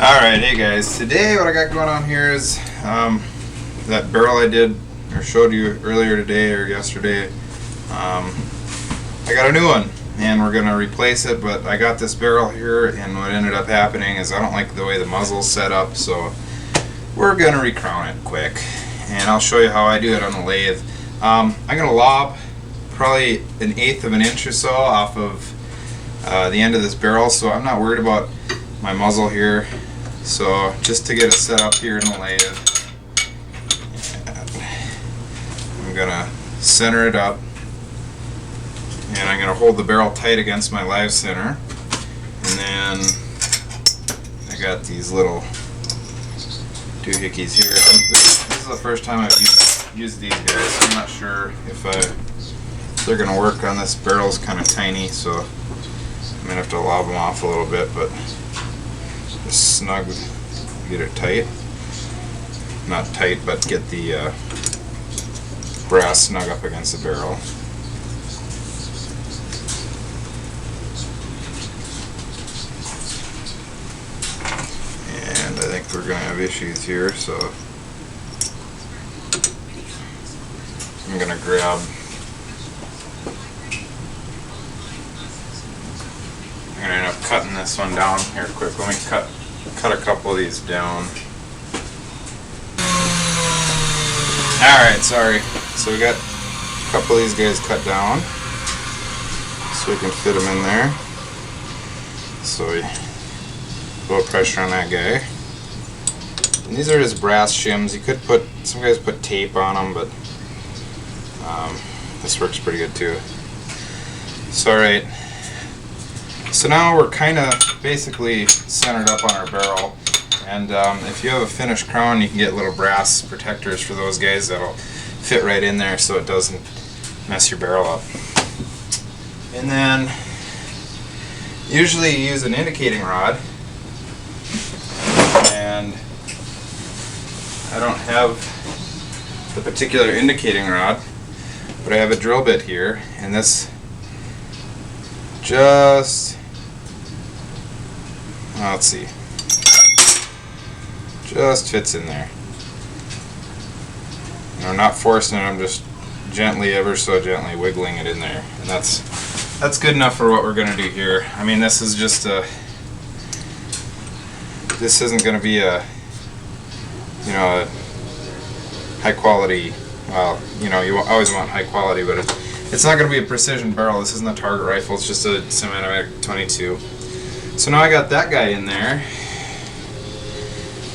Alright, hey guys, today what I got going on here is that barrel I did or showed you earlier today or yesterday. I got a new one and we're going to replace it, but I got this barrel here and what ended up happening is I don't like the way the muzzle's set up, so we're going to recrown it quick and I'll show you how I do it on the lathe. I'm going to lob probably 1/8 of an inch or so off of the end of this barrel, so I'm not worried about my muzzle here. So just to get it set up here in the lathe, I'm going to center it up and I'm going to hold the barrel tight against my live center, and then I got these little doohickeys here. This is the first time I've used these guys, so I'm not sure if they're going to work on this. Barrel's kind of tiny, so I'm going to have to lob them off a little bit, but just snug, get it tight. Not tight, but get the brass snug up against the barrel. And I think we're going to have issues here, so I'm going to grab. I'm going to end up cutting this one down here quick. Let me cut a couple of these down. Alright, sorry. So we got a couple of these guys cut down so we can fit them in there. So we low pressure on that guy. And these are just brass shims. You could put, some guys put tape on them, but this works pretty good too. So alright. So now we're kind of basically centered up on our barrel, and if you have a finished crown, you can get little brass protectors for those guys that'll fit right in there so it doesn't mess your barrel up. And then usually you use an indicating rod, and I don't have the particular indicating rod, but I have a drill bit here, and this just, let's see, just fits in there. You know, not forcing it, I'm just gently, ever so gently wiggling it in there, and that's good enough for what we're going to do here. I mean, this is just this isn't going to be a, you know, a high quality, well, you know, you always want high quality, but it's not going to be a precision barrel. This isn't a target rifle, it's just a semi-automatic 22. So now I got that guy in there,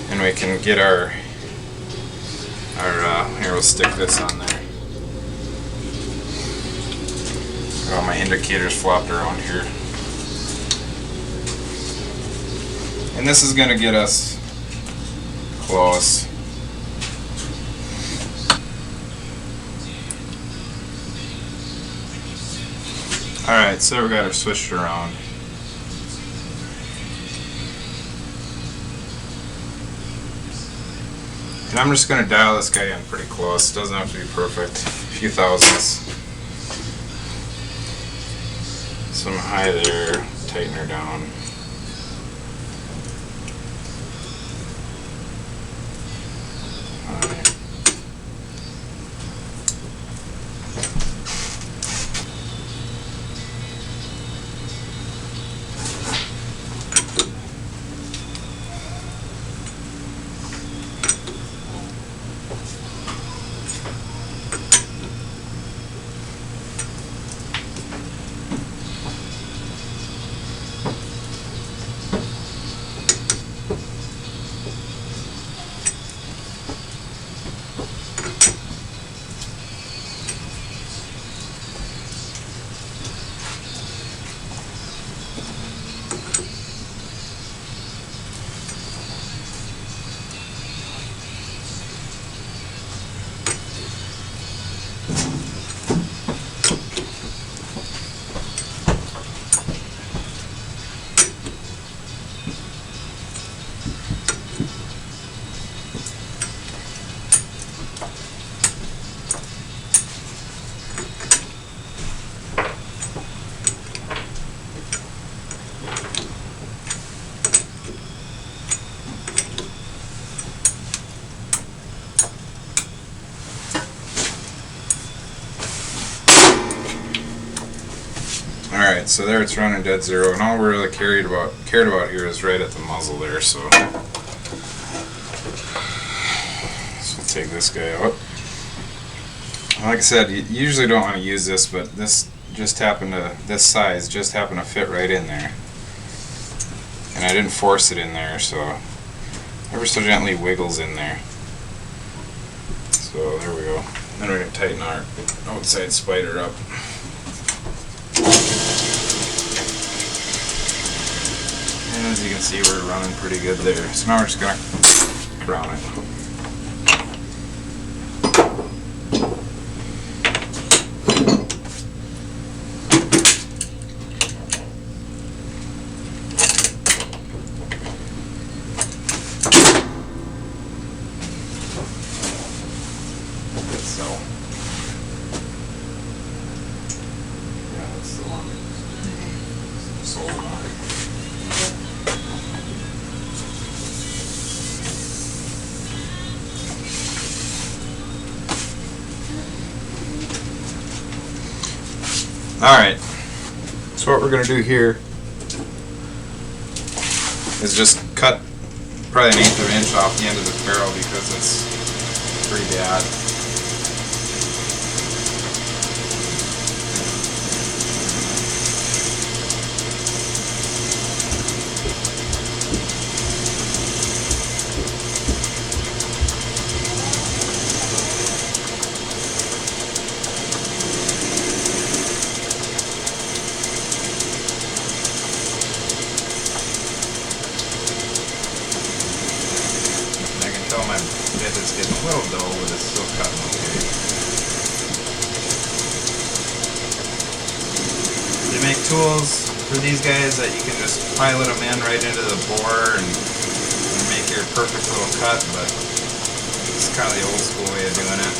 and we can get our here, we'll stick this on there. Got all my indicators flopped around here. And this is going to get us close. Alright, so we got her switched around. And I'm just going to dial this guy in pretty close. It doesn't have to be perfect. A few thousandths. Some high there, tighten her down. Alright, so there it's running dead zero, and all we really cared about here is right at the muzzle there, so we'll take this guy out. Like I said, you usually don't want to use this, but this size just happened to fit right in there. And I didn't force it in there, so ever so gently wiggles in there. So there we go. Then we're going to tighten our outside spider up. And as you can see, we're running pretty good there. So now we're just going to crown it. So, yeah, that's the one. Sold on. Alright, so what we're going to do here is just cut probably 1/8 of an inch off the end of the barrel because it's pretty bad. My bit is getting a little dull, but it's still cutting okay. They make tools for these guys that you can just pilot them in right into the bore and make your perfect little cut, but it's kind of the old school way of doing it.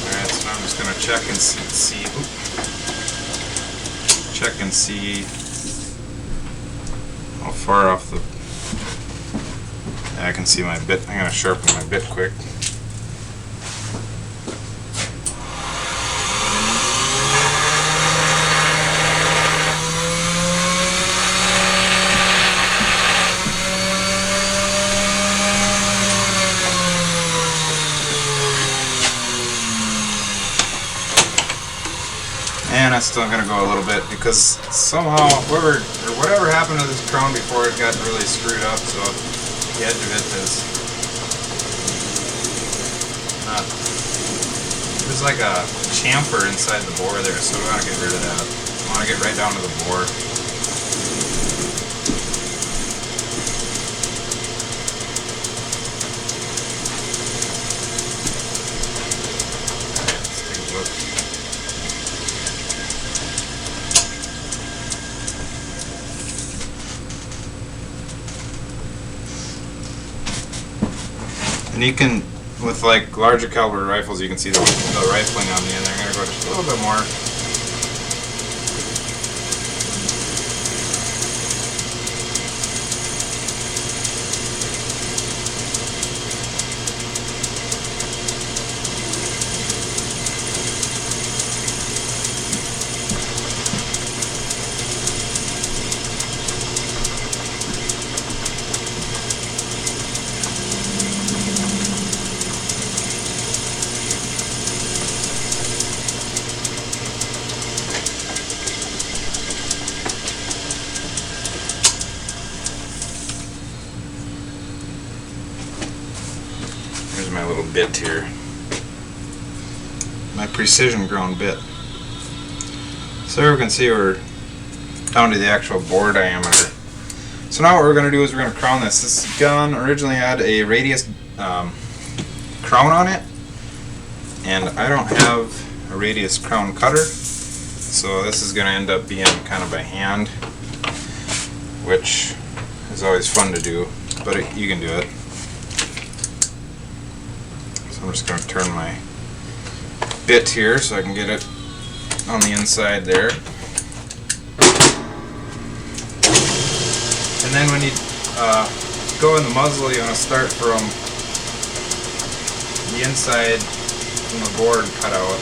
Alright, so now I'm just going to check and see how far off the... I can see my bit. I'm going to sharpen my bit quick. And I'm still going to go a little bit because somehow whatever happened to this crown before, it got really screwed up, so the edge of it is not... There's like a chamfer inside the bore there, so we want to get rid of that. I want to get right down to the bore. Alright, let's take a look. And you can, with like larger caliber rifles, you can see the rifling on the end. I'm going to go just a little bit more. Here's my little bit here. My precision grown bit. So here we can see we're down to the actual bore diameter. So now what we're going to do is we're going to crown this. This gun originally had a radius crown on it, and I don't have a radius crown cutter, so this is going to end up being kind of by hand, which is always fun to do, but you can do it. So I'm just going to turn my bit here so I can get it on the inside there. And then when you go in the muzzle, you want to start from the inside from the board cut out.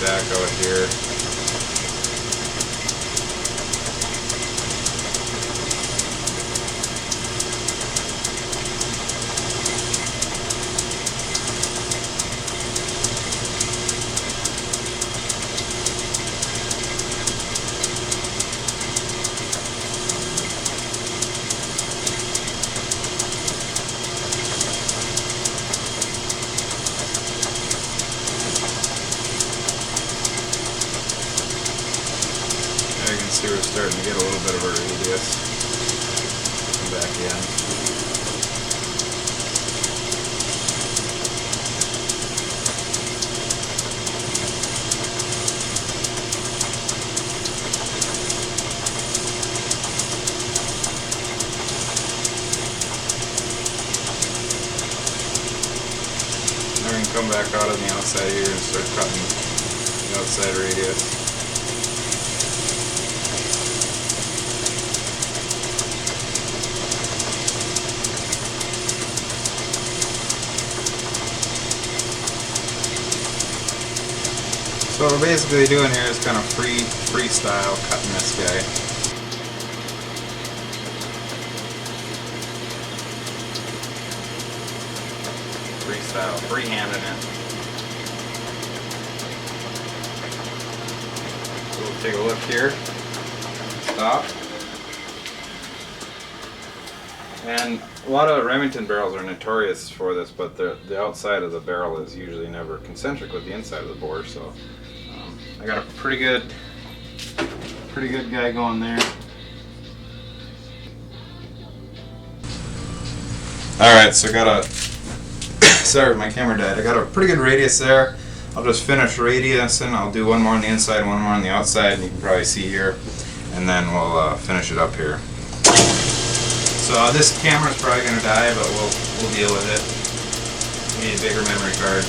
back out here. You can see we're starting to get a little bit of a radius. Come back in. Now we can come back out on the outside here and start cutting the outside radius. So what we're basically doing here is kind of freestyle cutting this guy. Freestyle, freehanding it. So we'll take a look here. Stop. And a lot of Remington barrels are notorious for this, but the outside of the barrel is usually never concentric with the inside of the bore. So I got a pretty good guy going there. Alright, so I got a sorry, my camera died. I got a pretty good radius there. I'll just finish radius and I'll do one more on the inside, one more on the outside, and you can probably see here, and then we'll finish it up here. So this camera's probably gonna die, but we'll deal with it. We need a bigger memory card.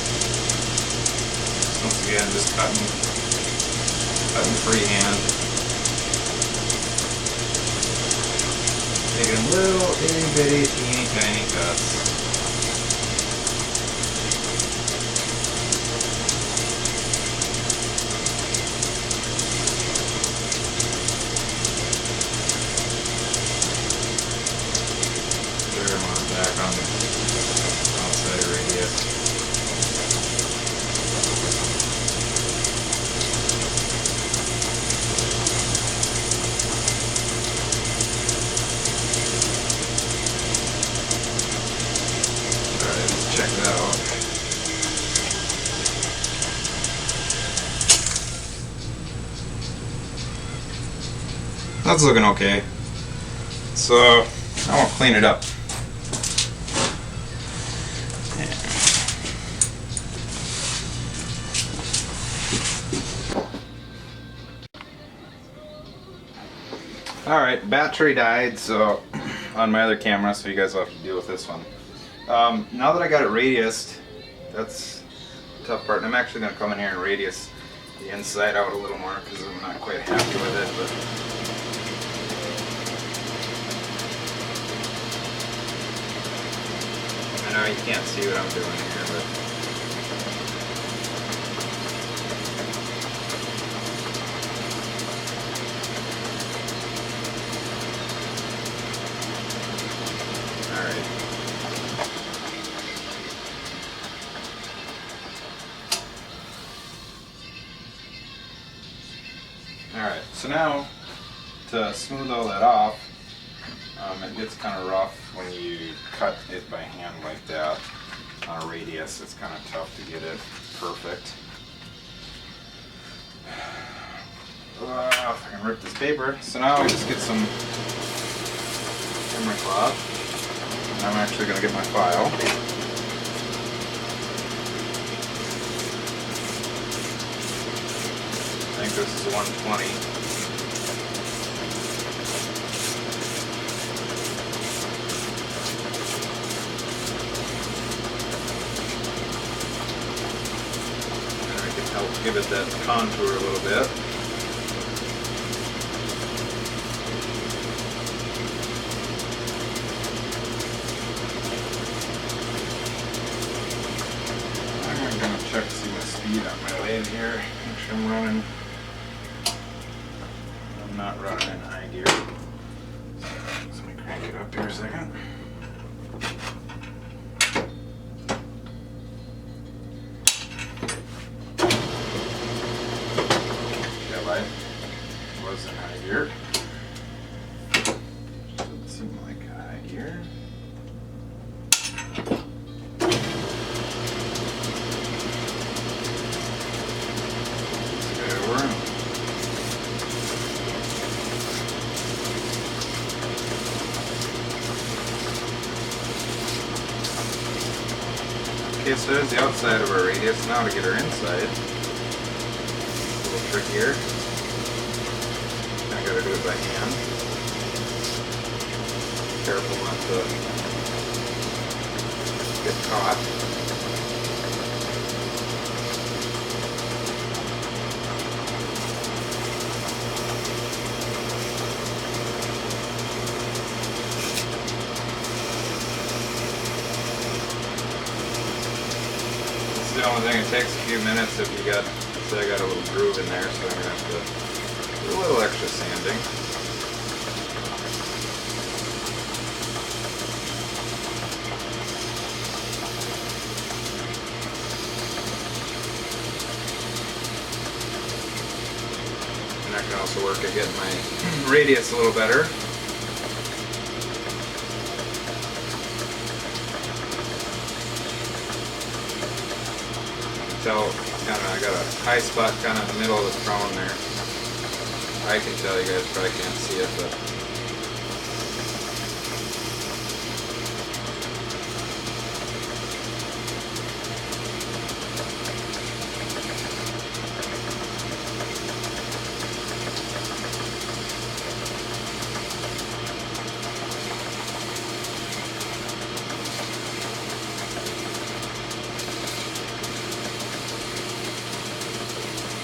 Once again, just cutting freehand. Taking little itty bitty teeny tiny cuts. There, I'm back on the outside radius. Check that out. That's looking okay. So I want to clean it up. Alright, battery died so on my other camera, so you guys will have to deal with this one. Now that I got it radiused, that's the tough part. And I'm actually going to come in here and radius the inside out a little more because I'm not quite happy with it. But I know you can't see what I'm doing here, but alright. Alright, so now to smooth all that off, it gets kind of rough when you cut it by hand like that on a radius. It's kind of tough to get it perfect. If I can rip this paper. So now we just get some memory cloth. I'm actually going to get my file. I think this is 120. Help give it that contour a little bit. I'm going to check to see my speed on my lathe. lathe here. Make sure I'm not running in high gear. So let me crank it up here a second. Yeah, light was in high gear. Doesn't seem like high gear. Okay, so there's the outside of our radius. Now to get her inside, a little trickier. I gotta do it by hand. Careful not to get caught. The only thing, it takes a few minutes if you got, say I got a little groove in there, so I'm going to have to do a little extra sanding. And I can also work at getting my radius a little better. Tell I got a high spot kind of in the middle of the crown there. I can tell, you guys probably can't see it, but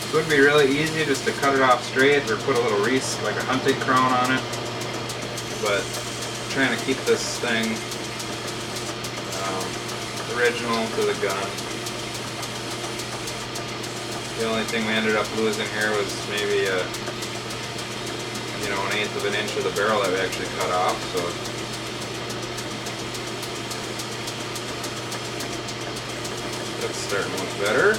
it would be really easy just to cut it off straight or put a little wreath, like a hunting crown on it, but I'm trying to keep this thing original to the gun. The only thing we ended up losing here was maybe a, you know, 1/8 of an inch of the barrel that we actually cut off, so that's starting to look better.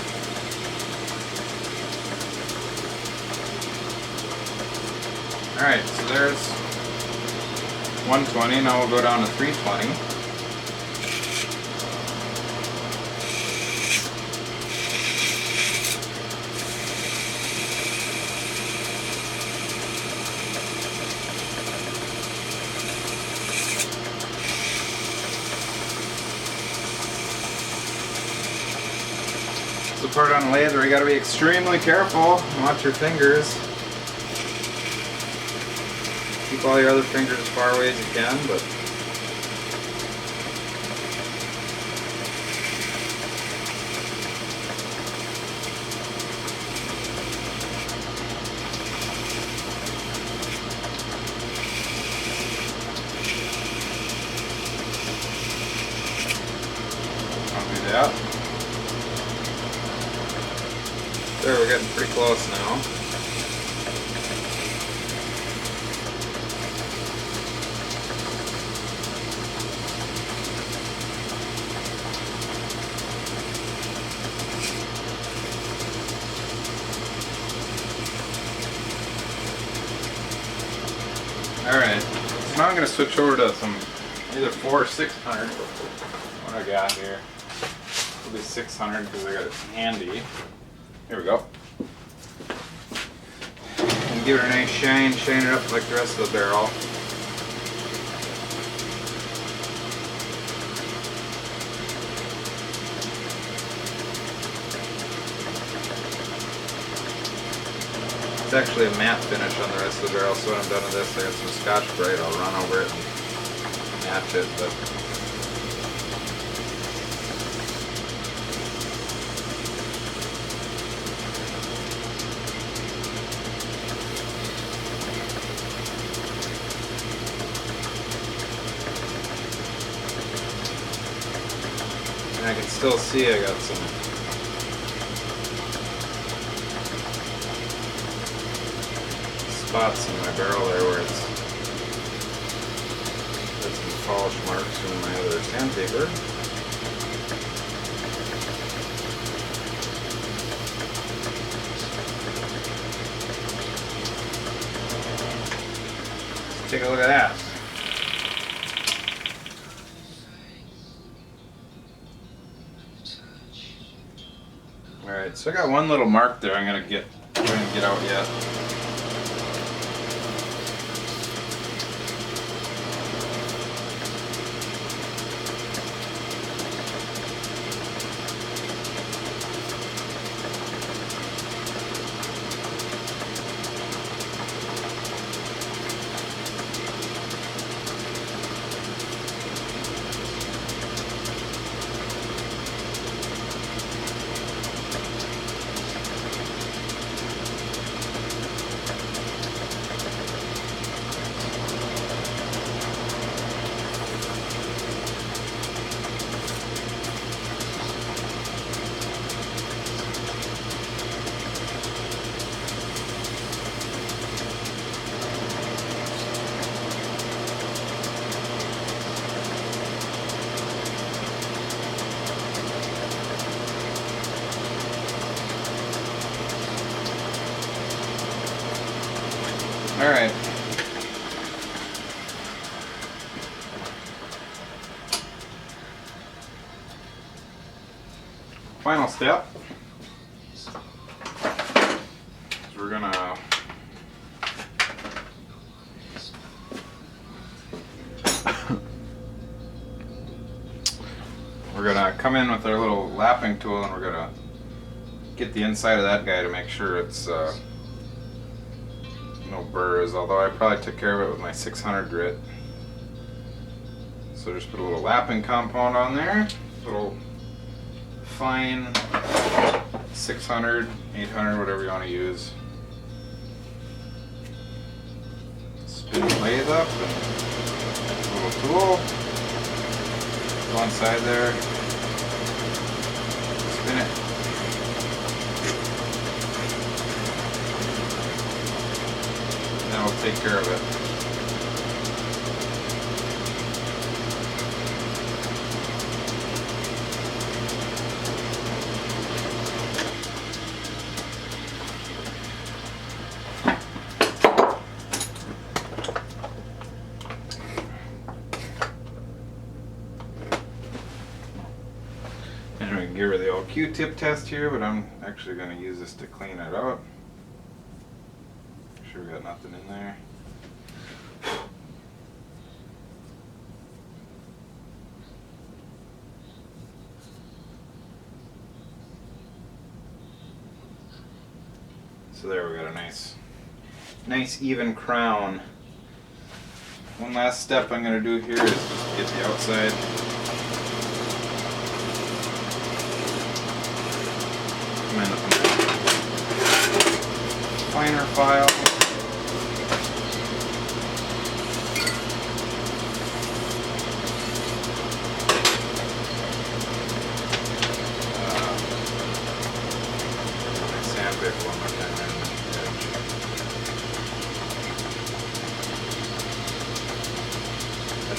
Alright, so there's 120, now we'll go down to 320. It's the part on the lathe where you gotta be extremely careful and watch your fingers. Keep all your other fingers as far away as you can, but I'll do that. There, we're getting pretty close now. Alright, so now I'm going to switch over to some either 4 or 600. What I got here. It'll be 600 because I got it handy. Here we go. And give it a nice shine it up like the rest of the barrel. It's actually a matte finish on the rest of the barrel, so when I'm done with this, I got some Scotch-Brite. I'll run over it and match it. But and I can still see I got some spots in my barrel there where it's got some polish marks from my other sandpaper. Take a look at that. Alright, so I got one little mark there I'm gonna get out yet. Alright. Final step. We're gonna come in with our little lapping tool and we're gonna get the inside of that guy to make sure it's no burrs, although I probably took care of it with my 600 grit. So just put a little lapping compound on there, little fine 600, 800, whatever you want to use. Spin the lathe up, and a little tool, go inside there, spin it. And we'll take care of it. And we can give her the old Q-tip test here, but I'm actually going to use this to clean it out. Make sure we got nothing in there. So there, we got a nice even crown. One last step I'm going to do here is just get the outside. Come in with a finer file. Sandpaper one more time right on the edge. I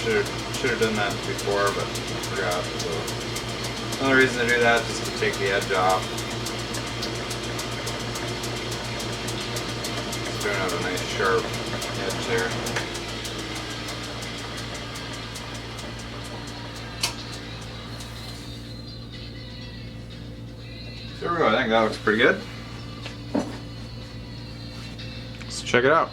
should have done that before, but I forgot. So another reason to do that is just to take the edge off. It's going to have a nice sharp edge there. So there we go. I think that looks pretty good. Let's check it out.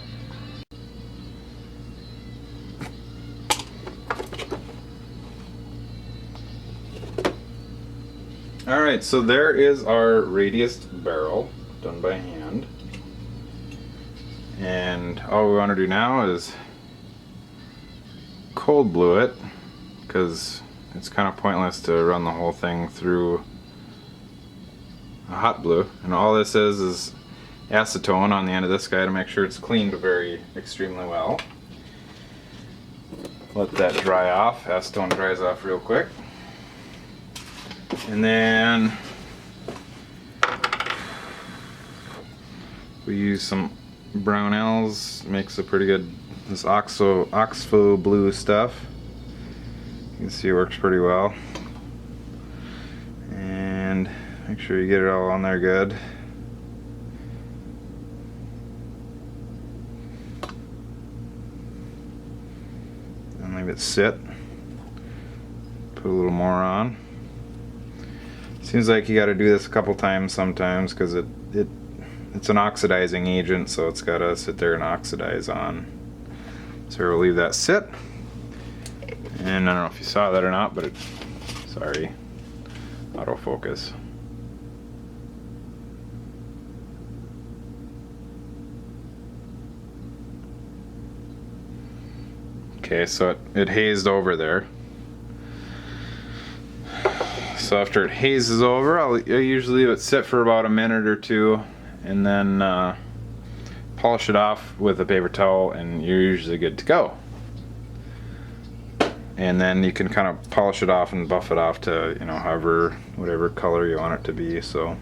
Alright, so there is our radiused barrel done by hand. And all we want to do now is cold blue it, because it's kind of pointless to run the whole thing through a hot blue. And all this is acetone on the end of this guy to make sure it's cleaned very extremely well. Let that dry off. Acetone dries off real quick. And then we use some Brownells makes a pretty good, this Oxfo blue stuff. You can see it works pretty well. And make sure you get it all on there good. And leave it sit. Put a little more on. Seems like you got to do this a couple times sometimes because it's an oxidizing agent, so it's got to sit there and oxidize on. So we'll leave that sit. And I don't know if you saw that or not, but sorry, autofocus. Okay, so it hazed over there. So after it hazes over, I usually leave it sit for about a minute or two, and then polish it off with a paper towel, and you're usually good to go. And then you can kind of polish it off and buff it off to, you know, whatever color you want it to be. So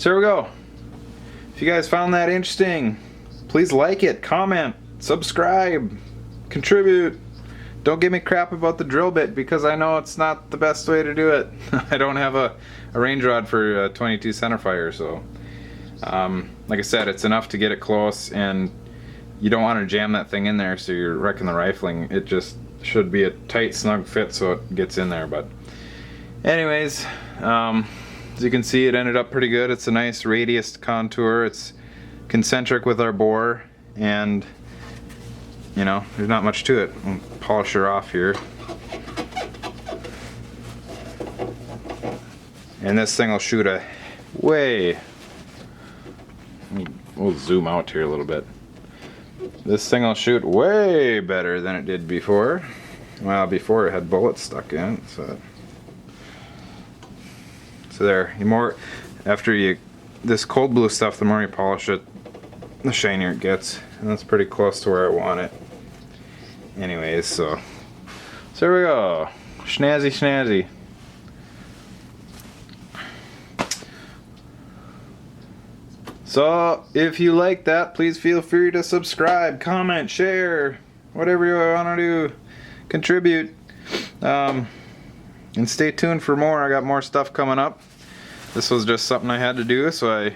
there we go. If you guys found that interesting, please like it, comment, subscribe, contribute. Don't give me crap about the drill bit because I know it's not the best way to do it. I don't have a range rod for 22 centerfire, so like I said, it's enough to get it close, and you don't want to jam that thing in there so you're wrecking the rifling. It just should be a tight, snug fit so it gets in there. But anyways, as you can see, it ended up pretty good. It's a nice radius contour. It's concentric with our bore, and you know, there's not much to it. I'll polish her off here. And this thing will shoot a we'll zoom out here a little bit. This thing will shoot way better than it did before. Well, before it had bullets stuck in it, so there. This cold blue stuff, the more you polish it, the shinier it gets, and that's pretty close to where I want it. Anyways, so there we go. Snazzy snazzy. So if you like that, please feel free to subscribe, comment, share, whatever you want to do, contribute, and stay tuned for more. I got more stuff coming up. This was just something I had to do, so I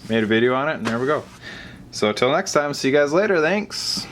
made a video on it, and there we go. So until next time, see you guys later. Thanks.